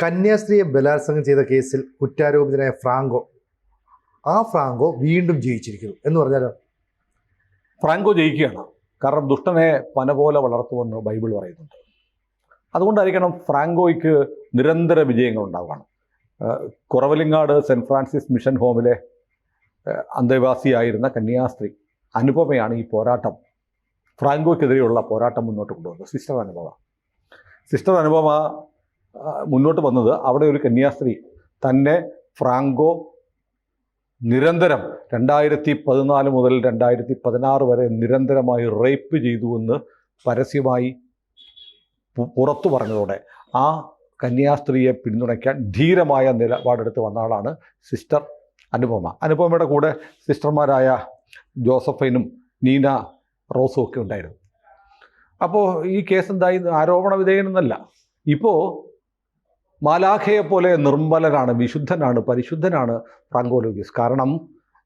കന്യാസ്ത്രീയെ ബലാത്സംഗം ചെയ്ത കേസിൽ കുറ്റാരോപിതനായ ഫ്രാങ്കോ വീണ്ടും ജയിച്ചിരിക്കുന്നു എന്ന് പറഞ്ഞാലോ? ഫ്രാങ്കോ ജയിക്കുകയാണ്. കാരണം ദുഷ്ടനെ പന പോലെ വളർത്തുമെന്ന് ബൈബിൾ പറയുന്നുണ്ട്. അതുകൊണ്ടായിരിക്കണം ഫ്രാങ്കോയ്ക്ക് നിരന്തര വിജയങ്ങൾ ഉണ്ടാവുകയാണ്. കുറവലിങ്ങാട് സെൻറ്റ് ഫ്രാൻസിസ് മിഷൻ ഹോമിലെ അന്തേവാസിയായിരുന്ന കന്യാസ്ത്രീ അനുപമയാണ് ഈ പോരാട്ടം, ഫ്രാങ്കോയ്ക്കെതിരെയുള്ള പോരാട്ടം മുന്നോട്ട് കൊണ്ടുവന്നത്. സിസ്റ്റർ അനുപമ മുന്നോട്ട് വന്നത് അവിടെ ഒരു കന്യാസ്ത്രീ തന്നെ ഫ്രാങ്കോ നിരന്തരം 2014 മുതൽ 2016 വരെ നിരന്തരമായി റേപ്പ് ചെയ്തുവെന്ന് പരസ്യമായി പുറത്തു പറഞ്ഞതോടെ ആ കന്യാസ്ത്രീയെ പിന്തുണയ്ക്കാൻ ധീരമായ നിലപാടെടുത്ത് വന്ന ആളാണ് സിസ്റ്റർ അനുപമ. അനുപമയുടെ കൂടെ സിസ്റ്റർമാരായ ജോസഫൈനും നീന റോസും ഒക്കെ ഉണ്ടായിരുന്നു. അപ്പോൾ ഈ കേസ് എന്തായി? ആരോപണ വിധേയനെന്നല്ല, ഇപ്പോൾ മാലാഖയെ പോലെ നിർമ്മലനാണ്, വിശുദ്ധനാണ്, പരിശുദ്ധനാണ് ഫ്രാങ്കോ ലൂയിസ്. കാരണം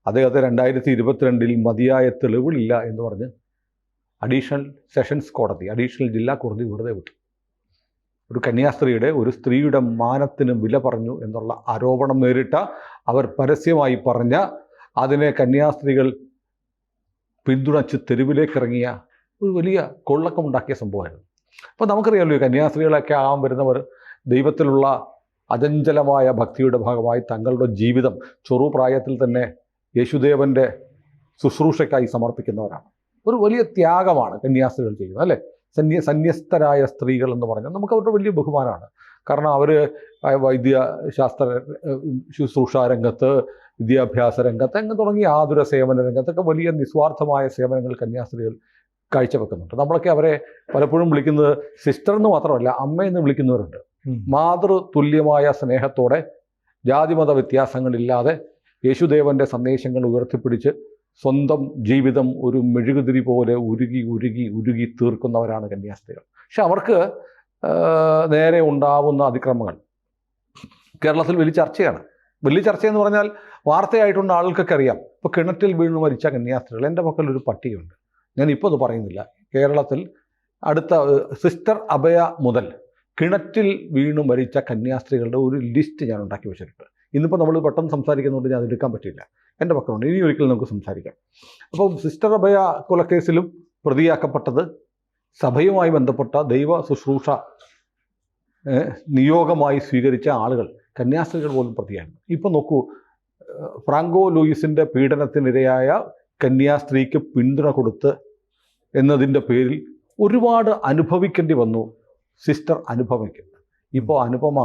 അദ്ദേഹത്തെ 2022 മതിയായ തെളിവുകളില്ല എന്ന് പറഞ്ഞ് അഡീഷണൽ സെഷൻസ് കോടതി, അഡീഷണൽ ജില്ലാ കോടതി വെറുതെ വിട്ടു. ഒരു കന്യാസ്ത്രീയുടെ, ഒരു സ്ത്രീയുടെ മാനത്തിന് വില പറഞ്ഞു എന്നുള്ള ആരോപണം നേരിട്ട, അവർ പരസ്യമായി പറഞ്ഞ, അതിനെ കന്യാസ്ത്രീകൾ പിന്തുണച്ച് തെരുവിലേക്കിറങ്ങിയ ഒരു വലിയ കൊള്ളക്കമുണ്ടാക്കിയ സംഭവമായിരുന്നു. അപ്പോൾ നമുക്കറിയാമല്ലോ, കന്യാസ്ത്രീകളൊക്കെ ആകാൻ വരുന്നവർ ദൈവത്തിലുള്ള അചഞ്ചലമായ ഭക്തിയുടെ ഭാഗമായി തങ്ങളുടെ ജീവിതം ചെറുപ്രായത്തിൽ തന്നെ യേശുദേവൻ്റെ ശുശ്രൂഷയ്ക്കായി സമർപ്പിക്കുന്നവരാണ്. ഒരു വലിയ ത്യാഗമാണ് കന്യാസ്ത്രീകൾ ചെയ്യുന്നത്, അല്ലേ? സന്യസ്തരായ സ്ത്രീകൾ എന്ന് പറഞ്ഞാൽ നമുക്ക് അവരുടെ വലിയ ബഹുമാനമാണ്. കാരണം അവർ വൈദ്യശാസ്ത്ര ശുശ്രൂഷ രംഗത്ത്, വിദ്യാഭ്യാസ രംഗത്ത്, അങ്ങനെ തുടങ്ങിയ ആതുര സേവന രംഗത്തൊക്കെ വലിയ നിസ്വാർത്ഥമായ സേവനങ്ങൾ കന്യാസ്ത്രീകൾ കാഴ്ചവെക്കുന്നുണ്ട്. നമ്മളൊക്കെ അവരെ പലപ്പോഴും വിളിക്കുന്നത് സിസ്റ്റർ എന്ന് മാത്രമല്ല, അമ്മയെന്ന് വിളിക്കുന്നവരുണ്ട്. മാതൃതുല്യമായ സ്നേഹത്തോടെ ജാതിമത വ്യത്യാസങ്ങളില്ലാതെ യേശുദേവൻ്റെ സന്ദേശങ്ങൾ ഉയർത്തിപ്പിടിച്ച് സ്വന്തം ജീവിതം ഒരു മെഴുകുതിരി പോലെ ഉരുകി തീർക്കുന്നവരാണ് കന്യാസ്ത്രീകൾ. പക്ഷെ അവർക്ക് നേരെ ഉണ്ടാവുന്ന അതിക്രമങ്ങൾ കേരളത്തിൽ വലിയ ചർച്ചയാണ്. വലിയ ചർച്ചയെന്ന് പറഞ്ഞാൽ വാർത്തയായിട്ടുള്ള ആളുകൾക്കൊക്കെ അറിയാം. ഇപ്പോൾ കിണറ്റിൽ വീണ് മരിച്ച കന്യാസ്ത്രീകൾ, എൻ്റെ പക്കലൊരു പട്ടികയുണ്ട്, ഞാനിപ്പോൾ അത് പറയുന്നില്ല. കേരളത്തിൽ അടുത്ത സിസ്റ്റർ അഭയ മുതൽ കിണറ്റിൽ വീണ് മരിച്ച കന്യാസ്ത്രീകളുടെ ഒരു ലിസ്റ്റ് ഞാൻ ഉണ്ടാക്കി വെച്ചിട്ടുണ്ട്. ഇന്നിപ്പോൾ നമ്മൾ പെട്ടെന്ന് സംസാരിക്കുന്നതുകൊണ്ട് ഞാൻ അതെടുക്കാൻ പറ്റില്ല, എൻ്റെ പക്കലുണ്ട്, ഇനി ഒരിക്കലും നമുക്ക് സംസാരിക്കാം. അപ്പോൾ സിസ്റ്റർ അഭയ കൊലക്കേസിലും പ്രതിയാക്കപ്പെട്ടത് സഭയുമായി ബന്ധപ്പെട്ട ദൈവ ശുശ്രൂഷ നിയോഗമായി സ്വീകരിച്ച ആളുകൾ, കന്യാസ്ത്രീകൾ പോലും പ്രതിയായിരുന്നു. ഇപ്പോൾ നോക്കൂ, ഫ്രാങ്കോ ലൂയിസിൻ്റെ പീഡനത്തിനിരയായ കന്യാസ്ത്രീക്ക് പിന്തുണ കൊടുത്ത് എന്നതിൻ്റെ പേരിൽ ഒരുപാട് അനുഭവിക്കേണ്ടി വന്നു സിസ്റ്റർ അനുപമയ്ക്ക്. ഇപ്പോൾ അനുപമ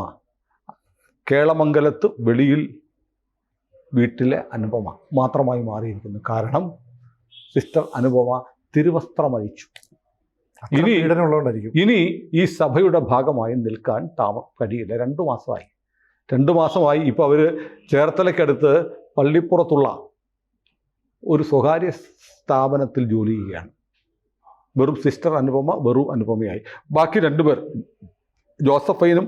കേളമംഗലത്ത് വെളിയിൽ വീട്ടിലെ അനുപമ മാത്രമായി മാറിയിരിക്കുന്നു. കാരണം സിസ്റ്റർ അനുപമ തിരുവസ്ത്രമഴിച്ചു. ഇനി ഈ സഭയുടെ ഭാഗമായി നിൽക്കാൻ കഴിയില്ല. 2 മാസമായി ഇപ്പോൾ അവർ ചേർത്തലയ്ക്കടുത്ത് പള്ളിപ്പുറത്തുള്ള ഒരു സ്വകാര്യ സ്ഥാപനത്തിൽ ജോലി ചെയ്യുകയാണ്. വെറും സിസ്റ്റർ അനുപമ വെറും അനുപമയായി. ബാക്കി 2 പേർ, ജോസഫൈനും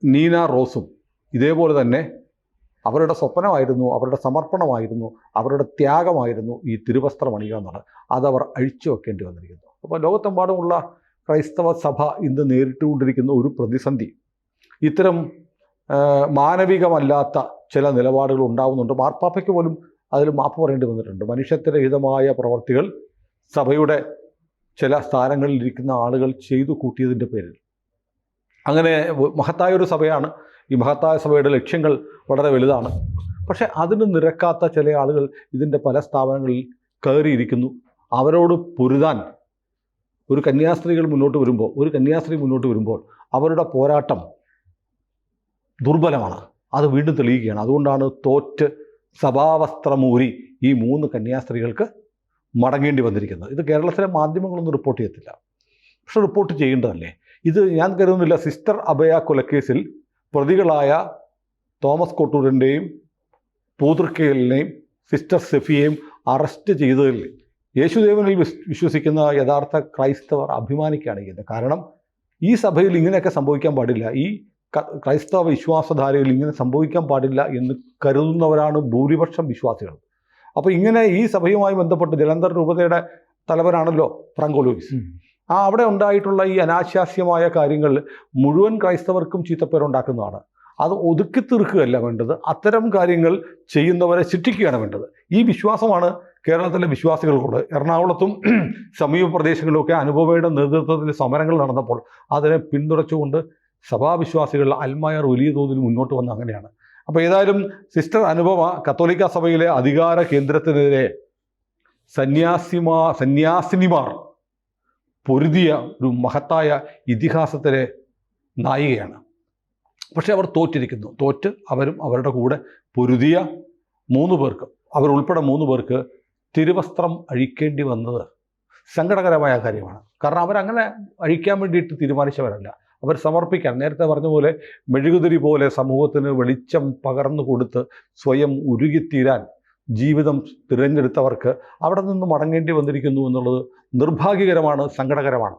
നീന റോസും, ഇതേപോലെ തന്നെ അവരുടെ സ്വപ്നമായിരുന്നു, അവരുടെ സമർപ്പണമായിരുന്നു, അവരുടെ ത്യാഗമായിരുന്നു ഈ തിരുവസ്ത്രം അണിയുക എന്നുള്ളത്. അതവർ അഴിച്ചു വെക്കേണ്ടി വന്നിരിക്കുന്നു. അപ്പോൾ ലോകത്തെമ്പാടുമുള്ള ക്രൈസ്തവ സഭ ഇന്ന് നേരിട്ടുകൊണ്ടിരിക്കുന്ന ഒരു പ്രതിസന്ധി, ഇത്തരം മാനവികമല്ലാത്ത ചില നിലപാടുകൾ ഉണ്ടാവുന്നുണ്ട്. മാർപ്പാപ്പയ്ക്ക് പോലും അതിൽ മാപ്പ് പറയേണ്ടി വന്നിട്ടുണ്ട്. മനുഷ്യത്വരഹിതമായ പ്രവർത്തികൾ സഭയുടെ ചില സ്ഥാനങ്ങളിൽ ഇരിക്കുന്ന ആളുകൾ ചെയ്തു കൂട്ടിയതിൻ്റെ പേരിൽ. അങ്ങനെ മഹത്തായൊരു സഭയാണ്. ഈ മഹത്തായ സഭയുടെ ലക്ഷ്യങ്ങൾ വളരെ വലുതാണ്. പക്ഷേ അതിന് നിരക്കാത്ത ചില ആളുകൾ ഇതിൻ്റെ പല സ്ഥാപനങ്ങളിൽ കയറിയിരിക്കുന്നു. അവരോട് പൊരുതാൻ ഒരു കന്യാസ്ത്രീ മുന്നോട്ട് വരുമ്പോൾ അവരുടെ പോരാട്ടം ദുർബലമാണ്. അത് വീണ്ടും തെളിയിക്കുകയാണ്. അതുകൊണ്ടാണ് തോറ്റ് സഭാവസ്ത്രമൂരി ഈ 3 കന്യാസ്ത്രീകൾക്ക് മടങ്ങേണ്ടി വന്നിരിക്കുന്നത്. ഇത് കേരളത്തിലെ മാധ്യമങ്ങളൊന്നും റിപ്പോർട്ട് ചെയ്യത്തില്ല, പക്ഷെ റിപ്പോർട്ട് ചെയ്യേണ്ടതല്ലേ? ഇത് ഞാൻ കരുതുന്നില്ല. സിസ്റ്റർ അഭയ കൊലക്കേസിൽ പ്രതികളായ തോമസ് കൊട്ടൂരിൻ്റെയും പൂതൃക്കലിനെയും സിസ്റ്റർ സെഫിയെയും അറസ്റ്റ് ചെയ്തതിൽ യേശുദേവനിൽ വിശ്വസിക്കുന്ന യഥാർത്ഥ ക്രൈസ്തവർ അഭിമാനിക്കുകയാണ് ചെയ്യുന്നത്. കാരണം ഈ സഭയിൽ ഇങ്ങനെയൊക്കെ സംഭവിക്കാൻ പാടില്ല, ഈ ക്രൈസ്തവ വിശ്വാസധാരയിൽ ഇങ്ങനെ സംഭവിക്കാൻ പാടില്ല എന്ന് കരുതുന്നവരാണ് ഭൂരിപക്ഷം വിശ്വാസികൾ. അപ്പോൾ ഇങ്ങനെ ഈ സഭയുമായി ബന്ധപ്പെട്ട് ജലന്ധർ രൂപതയുടെ തലവനാണല്ലോ ഫ്രാങ്കോ ലൂയിസ്. അവിടെ ഉണ്ടായിട്ടുള്ള ഈ അനാശാസ്യമായ കാര്യങ്ങൾ മുഴുവൻ ക്രൈസ്തവർക്കും ചീത്തപ്പേരുണ്ടാക്കുന്നതാണ്. അത് ഒതുക്കി തീർക്കുകയല്ല വേണ്ടത്, അത്തരം കാര്യങ്ങൾ ചെയ്യുന്നവരെ ശിക്ഷിക്കുകയാണ് വേണ്ടത്. ഈ വിശ്വാസമാണ് കേരളത്തിലെ വിശ്വാസികൾക്കുള്ളത്. എറണാകുളത്തും സമീപ പ്രദേശങ്ങളിലുമൊക്കെ അനുപമയുടെ നേതൃത്വത്തിൽ സമരങ്ങൾ നടന്നപ്പോൾ അതിനെ പിന്തുണച്ചുകൊണ്ട് സഭാവിശ്വാസികൾ അൽമായർ വലിയ തോതിൽ മുന്നോട്ട് വന്ന അങ്ങനെയാണ്. അപ്പോൾ ഏതായാലും സിസ്റ്റർ അനുപമ കത്തോലിക്ക സഭയിലെ അധികാര കേന്ദ്രത്തിനെതിരെ സന്യാസിനിമാർ പൊരുതിയ ഒരു മഹത്തായ ഇതിഹാസത്തിലെ നായികയാണ്. പക്ഷെ അവർ തോറ്റിരിക്കുന്നു. തോറ്റ് അവരും അവരുടെ കൂടെ പൊരുതിയ 3 പേർക്ക്, അവരുൾപ്പെടെ 3 പേർക്ക് തിരുവസ്ത്രം അഴിക്കേണ്ടി വന്നത് സങ്കടകരമായ കാര്യമാണ്. കാരണം അവരങ്ങനെ അഴിക്കാൻ വേണ്ടിയിട്ട് തീരുമാനിച്ചവരല്ല, അവർ സമർപ്പിക്കാൻ, നേരത്തെ പറഞ്ഞ പോലെ മെഴുകുതിരി പോലെ സമൂഹത്തിന് വെളിച്ചം പകർന്നു കൊടുത്ത് സ്വയം ഉരുകിത്തീരാൻ ജീവിതം തിരഞ്ഞെടുത്തവർക്ക് അവിടെ നിന്ന് മടങ്ങേണ്ടി വന്നിരിക്കുന്നു എന്നുള്ളത് നിർഭാഗ്യകരമാണ്, സങ്കടകരമാണ്.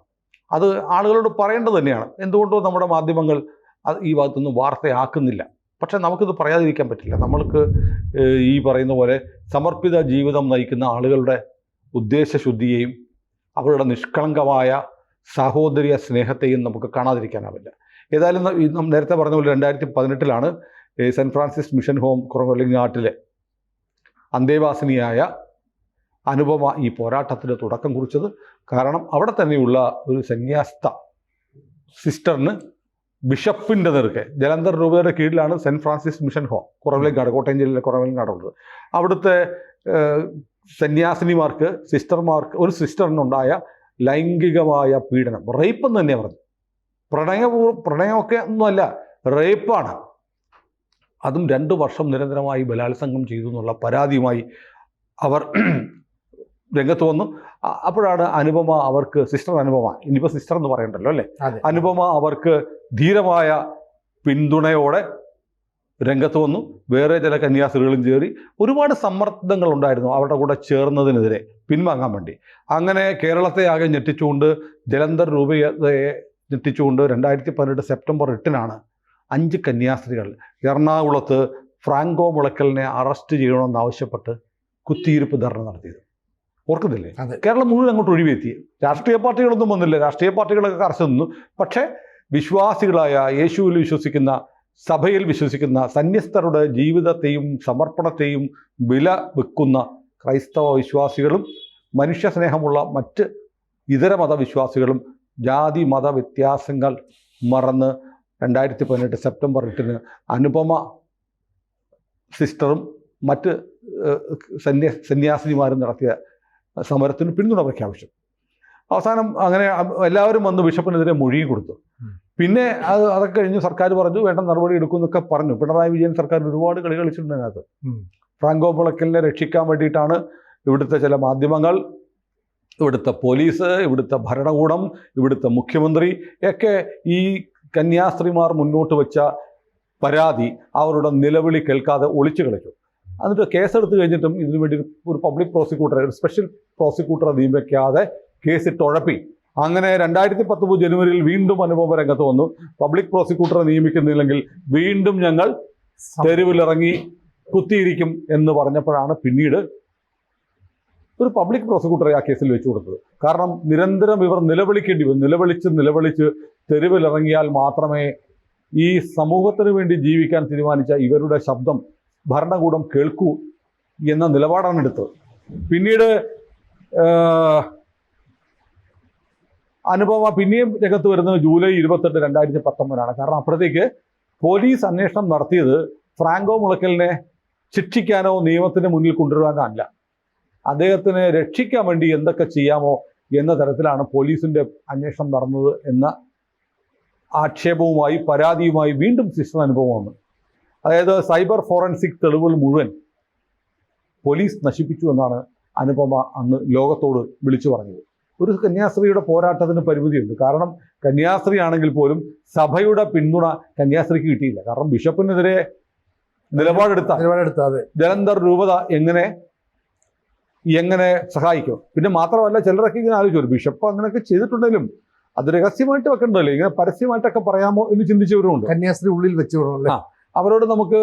അത് ആളുകളോട് പറയേണ്ടത് തന്നെയാണ്. എന്തുകൊണ്ടോ നമ്മുടെ മാധ്യമങ്ങൾ അത് ഈ ഭാഗത്തൊന്നും വാർത്തയാക്കുന്നില്ല. പക്ഷെ നമുക്കിത് പറയാതിരിക്കാൻ പറ്റില്ല. നമ്മൾക്ക് ഈ പറയുന്ന പോലെ സമർപ്പിത ജീവിതം നയിക്കുന്ന ആളുകളുടെ ഉദ്ദേശശുദ്ധിയെയും അവരുടെ നിഷ്കളങ്കമായ സാഹോദര്യ സ്നേഹത്തെയും നമുക്ക് കാണാതിരിക്കാനാവില്ല. ഏതായാലും നേരത്തെ പറഞ്ഞ പോലെ 2018 സെൻറ്റ് ഫ്രാൻസിസ് മിഷൻ ഹോം കുറവലിങ്ങാട്ടിലെ അന്തേവാസിനിയായ അനുപമ ഈ പോരാട്ടത്തിന് തുടക്കം കുറിച്ചത്. കാരണം അവിടെ തന്നെയുള്ള ഒരു സന്യാസ്ത സിസ്റ്ററിന് ബിഷപ്പിൻ്റെ നേർക്ക്, ജലന്ധർ രൂപതയുടെ കീഴിലാണ് Saint Francis mission home Kuravilangad, Kottayam ജില്ലയിലെ കുറവിലങ്ങാടുള്ളത്. അവിടുത്തെ സന്യാസിനിമാർക്ക്, സിസ്റ്റർമാർക്ക്, ഒരു സിസ്റ്ററിനുണ്ടായ ലൈംഗികമായ പീഡനം, റേപ്പ് എന്ന് തന്നെ പറഞ്ഞു. പ്രണയമൊക്കെ ഒന്നുമല്ല, റേപ്പാണ്. അതും 2 വർഷം നിരന്തരമായി ബലാത്സംഗം ചെയ്തു എന്നുള്ള പരാതിയുമായി അവർ രംഗത്ത് വന്നു. അപ്പോഴാണ് അനുപമ അവർക്ക്, സിസ്റ്റർ അനുപമ, ഇനിയിപ്പോൾ സിസ്റ്റർ എന്ന് പറയണ്ടല്ലോ അല്ലേ, അനുപമ അവർക്ക് ധീരമായ പിന്തുണയോടെ രംഗത്ത് വന്നു. വേറെ ചില കന്യാസ്ത്രീകളും ചേറി. ഒരുപാട് സമ്മർദ്ദങ്ങൾ ഉണ്ടായിരുന്നു അവരുടെ കൂടെ ചേർന്നതിനെതിരെ പിൻവാങ്ങാൻ വേണ്ടി. അങ്ങനെ കേരളത്തെ ആകെ ഞെട്ടിച്ചുകൊണ്ട്, ജലന്ധർ രൂപതയെ ഞെട്ടിച്ചുകൊണ്ട് 2018 സെപ്റ്റംബർ 8 5 കന്യാസ്ത്രീകൾ എറണാകുളത്ത് ഫ്രാങ്കോ മുളയ്ക്കലിനെ അറസ്റ്റ് ചെയ്യണമെന്നാവശ്യപ്പെട്ട് കുത്തിയിരിപ്പ് ധർണ നടത്തിയത് ഓർക്കുന്നില്ലേ? കേരളം മുഴുവൻ അങ്ങോട്ട് ഒഴിവെത്തി. രാഷ്ട്രീയ പാർട്ടികളൊന്നും വന്നില്ല, രാഷ്ട്രീയ പാർട്ടികളൊക്കെ കർശ നിന്നു. പക്ഷേ വിശ്വാസികളായ, യേശുവിൽ വിശ്വസിക്കുന്ന, സഭയിൽ വിശ്വസിക്കുന്ന, സന്യസ്തരുടെ ജീവിതത്തെയും സമർപ്പണത്തെയും വില വെക്കുന്ന ക്രൈസ്തവ വിശ്വാസികളും മനുഷ്യസ്നേഹമുള്ള മറ്റ് ഇതര മതവിശ്വാസികളും ജാതി മത വ്യത്യാസങ്ങൾ മറന്ന് 2018 സെപ്റ്റംബർ 8 അനുപമ സിസ്റ്ററും മറ്റ് സന്യാസിനിമാരും നടത്തിയ സമരത്തിന് പിന്തുണ പ്രഖ്യാപിച്ചു. അവസാനം അങ്ങനെ എല്ലാവരും വന്ന് ബിഷപ്പിനെതിരെ മൊഴിയും കൊടുത്തു. പിന്നെ അതൊക്കെ കഴിഞ്ഞ് സർക്കാർ പറഞ്ഞു വേണ്ട നടപടി എടുക്കുമെന്നൊക്കെ പറഞ്ഞു. പിണറായി വിജയൻ സർക്കാർ ഒരുപാട് കളി കളിച്ചിട്ടുണ്ട് അതിനകത്ത്. ഫ്രാങ്കോ മുളയ്ക്കലിനെ രക്ഷിക്കാൻ വേണ്ടിയിട്ടാണ് ഇവിടുത്തെ ചില മാധ്യമങ്ങൾ, ഇവിടുത്തെ പോലീസ്, ഇവിടുത്തെ ഭരണകൂടം, ഇവിടുത്തെ മുഖ്യമന്ത്രി ഒക്കെ ഈ കന്യാസ്ത്രീമാർ മുന്നോട്ട് വെച്ച പരാതി, അവരുടെ നിലവിളി കേൾക്കാതെ ഒളിച്ചു കളിച്ചു. എന്നിട്ട് കേസെടുത്ത് കഴിഞ്ഞിട്ടും ഇതിനു വേണ്ടി ഒരു പബ്ലിക് പ്രോസിക്യൂട്ടറെ, ഒരു സ്പെഷ്യൽ പ്രോസിക്യൂട്ടറെ നിയമിക്കാതെ കേസിട്ട് ഉഴപ്പി. അങ്ങനെ 2019 ജനുവരിയിൽ വീണ്ടും അനുപമ രംഗത്ത് വന്നു. പബ്ലിക് പ്രോസിക്യൂട്ടറെ നിയമിക്കുന്നില്ലെങ്കിൽ വീണ്ടും ഞങ്ങൾ തെരുവിലിറങ്ങി കുത്തിയിരിക്കും എന്ന് പറഞ്ഞപ്പോഴാണ് പിന്നീട് ഒരു പബ്ലിക് പ്രോസിക്യൂട്ടറെ ആ കേസിൽ വെച്ചു കൊടുത്തത്. കാരണം നിരന്തരം ഇവർ നിലവിളിക്കേണ്ടി വരും. നിലവിളിച്ച് തെരുവിലിറങ്ങിയാൽ മാത്രമേ ഈ സമൂഹത്തിന് വേണ്ടി ജീവിക്കാൻ തീരുമാനിച്ച ഇവരുടെ ശബ്ദം ഭരണകൂടം കേൾക്കൂ എന്ന നിലപാടാണ് എടുത്തത്. പിന്നീട് അനുപമ പിന്നെയും രംഗത്ത് വരുന്നത് ജൂലൈ 28, 2019 കാരണം അപ്പോഴത്തേക്ക് പോലീസ് അന്വേഷണം നടത്തിയത് ഫ്രാങ്കോ മുളയ്ക്കലിനെ ശിക്ഷിക്കാനോ നിയമത്തിന് മുന്നിൽ കൊണ്ടുവരാനോ അല്ല, അദ്ദേഹത്തിനെ രക്ഷിക്കാൻ വേണ്ടി എന്തൊക്കെ ചെയ്യാമോ എന്ന തരത്തിലാണ് പോലീസിൻ്റെ അന്വേഷണം നടന്നത് എന്ന ആക്ഷേപവുമായി, പരാതിയുമായി വീണ്ടും സിസ്റ്റർ അനുഭവം വന്നു. അതായത് സൈബർ ഫോറൻസിക് തെളിവുകൾ മുഴുവൻ പോലീസ് നശിപ്പിച്ചു എന്നാണ് അനുപമ അന്ന് ലോകത്തോട് വിളിച്ചു പറഞ്ഞത്. ഒരു കന്യാസ്ത്രീയുടെ പോരാട്ടത്തിന് പരിമിതിയുണ്ട്. കാരണം കന്യാസ്ത്രീ ആണെങ്കിൽ പോലും സഭയുടെ പിന്തുണ കന്യാസ്ത്രീക്ക് കിട്ടിയില്ല. കാരണം ബിഷപ്പിനെതിരെ നിലപാടെടുത്ത ജലന്ധർ രൂപത എങ്ങനെ സഹായിക്കും? പിന്നെ മാത്രമല്ല, ചിലരൊക്കെ ഇങ്ങനെ ആലോചിച്ചു, ബിഷപ്പ് അങ്ങനെയൊക്കെ ചെയ്തിട്ടുണ്ടെങ്കിലും അത് രഹസ്യമായിട്ട് വെക്കണ്ടല്ലോ, ഇങ്ങനെ പരസ്യമായിട്ടൊക്കെ പറയാമോ എന്ന് ചിന്തിച്ചവരുമുണ്ട്. കന്യാസ്ത്രീ ഉള്ളിൽ വെച്ച് അവരോട് നമുക്ക്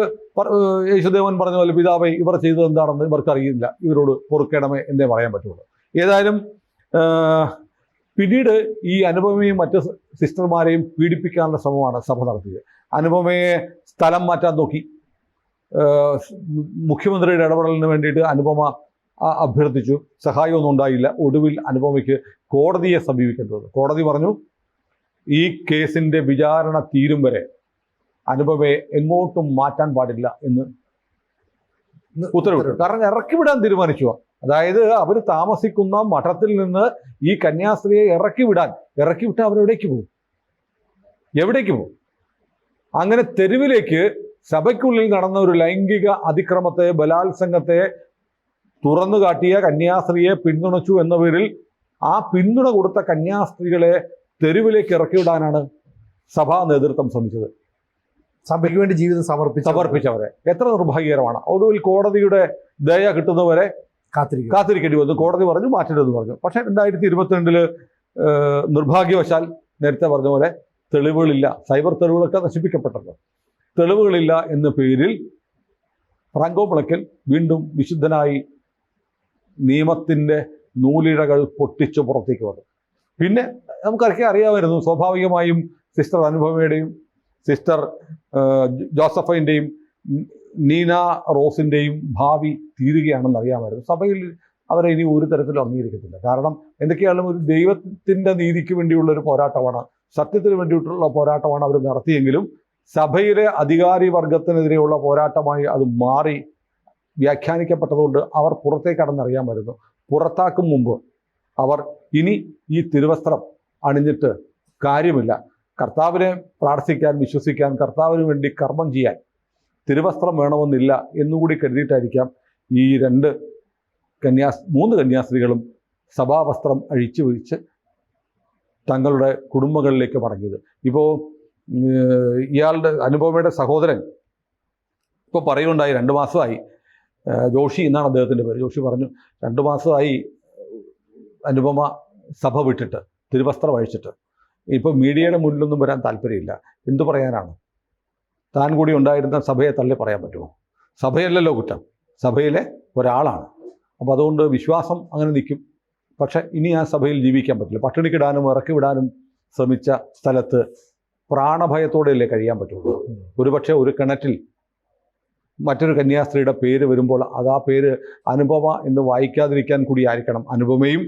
യേശുദേവൻ പറഞ്ഞ പോലെ പിതാവേ ഇവർ ചെയ്തത് എന്താണെന്ന് ഇവർക്ക് അറിയില്ല, ഇവരോട് പൊറുക്കണമേ എന്നേ പറയാൻ പറ്റുള്ളൂ. ഏതായാലും പിന്നീട് ഈ അനുപമയും മറ്റ് സിസ്റ്റർമാരെയും പീഡിപ്പിക്കാനുള്ള ശ്രമമാണ് സഭ നടത്തിയത്. അനുപമയെ സ്ഥലം മാറ്റാൻ നോക്കി. മുഖ്യമന്ത്രിയുടെ ഇടപെടലിന് വേണ്ടിയിട്ട് അനുപമ അഭ്യർത്ഥിച്ചു. സഹായമൊന്നും ഉണ്ടായില്ല. ഒടുവിൽ അനുപമയ്ക്ക് കോടതിയെ സമീപിക്കേണ്ടി വന്നു. കോടതി പറഞ്ഞു ഈ കേസിൻ്റെ വിചാരണ തീരും വരെ അനുപമയെ എങ്ങോട്ടും മാറ്റാൻ പാടില്ല എന്ന് ഉത്തരവിട്ടു. കാരണം ഇറക്കിവിടാൻ തീരുമാനിച്ചു. അതായത് അവർ താമസിക്കുന്ന മഠത്തിൽ നിന്ന് ഈ കന്യാസ്ത്രീയെ ഇറക്കിവിട്ട് അവരെവിടേക്ക് പോകും? എവിടേക്ക് പോകും? അങ്ങനെ തെരുവിലേക്ക് സഭയ്ക്കുള്ളിൽ നടന്ന ഒരു ലൈംഗിക അതിക്രമത്തെ, ബലാത്സംഗത്തെ തുറന്നു കാട്ടിയ കന്യാസ്ത്രീയെ പിന്തുണച്ചു എന്ന പേരിൽ ആ പിന്തുണ കൊടുത്ത കന്യാസ്ത്രീകളെ തെരുവിലേക്ക് ഇറക്കിവിടാനാണ് സഭാ നേതൃത്വം ശ്രമിച്ചത്. സഭയ്ക്ക് വേണ്ടി ജീവിതം സമർപ്പിച്ചവരെ. എത്ര നിർഭാഗ്യകരമാണ്. ഒടുവിൽ കോടതിയുടെ ദയ കിട്ടുന്നവരെ കാത്തിരിക്കേണ്ടി വന്നു. കോടതി പറഞ്ഞു മാറ്റരുതെന്ന് പറഞ്ഞു. പക്ഷേ 2022 നിർഭാഗ്യവശാൽ നേരത്തെ പറഞ്ഞ പോലെ തെളിവുകളില്ല. സൈബർ തെളിവുകളൊക്കെ നശിപ്പിക്കപ്പെട്ടല്ലോ. തെളിവുകളില്ല എന്ന പേരിൽ ഫ്രാങ്കോ മുളയ്ക്കൽ വീണ്ടും വിശുദ്ധനായി നിയമത്തിൻ്റെ നൂലിഴകൾ പൊട്ടിച്ചു പുറത്തേക്ക് വന്നു. പിന്നെ നമുക്കൊക്കെ അറിയാമായിരുന്നു, സ്വാഭാവികമായും സിസ്റ്റർ അനുപമയുടെയും സിസ്റ്റർ ജോസഫൈൻ്റെയും നീന റോസിൻ്റെയും ഭാവി തീരുകയാണെന്ന് അറിയാമായിരുന്നു. സഭയിൽ അവരെ ഇനി ഒരു തരത്തിലും അംഗീകരിക്കത്തില്ല. കാരണം എന്തൊക്കെയാണെങ്കിലും ഒരു ദൈവത്തിൻ്റെ നീതിക്ക് വേണ്ടിയുള്ള ഒരു പോരാട്ടമാണ്, സത്യത്തിന് വേണ്ടിയിട്ടുള്ള പോരാട്ടമാണ് അവർ നടത്തിയെങ്കിലും സഭയിലെ അധികാരി വർഗത്തിനെതിരെയുള്ള പോരാട്ടമായി അത് മാറി വ്യാഖ്യാനിക്കപ്പെട്ടതുകൊണ്ട് അവർ പുറത്തേക്ക് കടന്നറിയാമായിരുന്നു. പുറത്താക്കും മുമ്പ് അവർ ഇനി ഈ തിരുവസ്ത്രം അണിഞ്ഞിട്ട് കാര്യമില്ല, കർത്താവിനെ പ്രാർത്ഥിക്കാൻ, വിശ്വസിക്കാൻ, കർത്താവിന് വേണ്ടി കർമ്മം ചെയ്യാൻ തിരുവസ്ത്രം വേണമെന്നില്ല എന്നുകൂടി കരുതിയിട്ടായിരിക്കാം ഈ 3 കന്യാസ്ത്രീകളും സഭാവസ്ത്രം അഴിച്ചു വീഴ്ച് തങ്ങളുടെ കുടുംബങ്ങളിലേക്ക് മടങ്ങിയത്. ഇപ്പോൾ ഇയാളുടെ അനുപമയുടെ സഹോദരൻ ഇപ്പോൾ പറയുണ്ടായി 2 മാസമായി, ജോഷി എന്നാണ് അദ്ദേഹത്തിൻ്റെ പേര്. ജോഷി പറഞ്ഞു 2 മാസമായി അനുപമ സഭ വിട്ടിട്ട് തിരുവസ്ത്രം അഴിച്ചിട്ട്. ഇപ്പോൾ മീഡിയയുടെ മുന്നിലൊന്നും വരാൻ താല്പര്യമില്ല. എന്തു പറയാനാണ്? താൻ കൂടി ഉണ്ടായിരുന്ന സഭയെ തള്ളി പറയാൻ പറ്റുമോ? സഭയല്ലല്ലോ കുറ്റം, സഭയിലെ ഒരാളാണ്. അപ്പോൾ അതുകൊണ്ട് വിശ്വാസം അങ്ങനെ നിൽക്കും. പക്ഷെ ഇനി ആ സഭയിൽ ജീവിക്കാൻ പറ്റില്ല. പട്ടിണിക്കിടാനും ഇറക്കിവിടാനും ശ്രമിച്ച സ്ഥലത്ത് പ്രാണഭയത്തോടെയല്ലേ കഴിയാൻ പറ്റുള്ളൂ. ഒരുപക്ഷെ ഒരു കിണറ്റിൽ മറ്റൊരു കന്യാസ്ത്രീയുടെ പേര് വരുമ്പോൾ അത് ആ പേര് അനുപമ എന്ന് വായിക്കാതിരിക്കാൻ കൂടി ആയിരിക്കണം അനുപമയും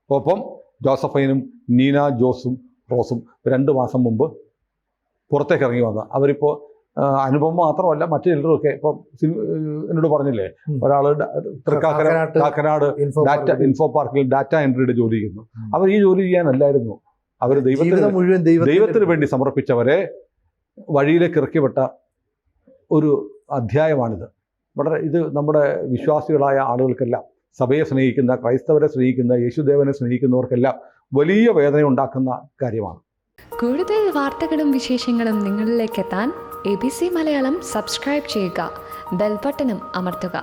ഒപ്പം ജോസഫൈനും നീന റോസും 2 മാസം മുമ്പ് പുറത്തേക്ക് ഇറങ്ങി വന്ന. അവരിപ്പോൾ അനുപമ മാത്രമല്ല മറ്റു ചിലരുമൊക്കെ ഇപ്പം എന്നോട് പറഞ്ഞില്ലേ, ഒരാൾ കാക്കനാട് ഇൻഫോ പാർക്കിൽ ഡാറ്റ എൻട്രിയുടെ ജോലി ചെയ്യുന്നു. അവർ ഈ ജോലി ചെയ്യാനല്ലായിരുന്നു, അവർ ദൈവത്തിന് വേണ്ടി സമർപ്പിച്ചവരെ വഴിയിലേക്ക് ഇറക്കിവിട്ട ഒരു അധ്യായമാണിത്. ഇത് നമ്മുടെ വിശ്വാസികളായ ആളുകൾക്കെല്ലാം, സഭയെ സ്നേഹിക്കുന്ന, ക്രൈസ്തവരെ സ്നേഹിക്കുന്ന, യേശുദേവനെ സ്നേഹിക്കുന്നവർക്കെല്ലാം വലിയ വേദന ഉണ്ടാക്കുന്ന കാര്യമാണ്. കൂടുതൽ വാർത്തകളും വിശേഷങ്ങളും നിങ്ങളിലേക്ക് എത്താൻ ABC മലയാളം സബ്സ്ക്രൈബ് ചെയ്യുക, ബെൽബട്ടനും അമർത്തുക.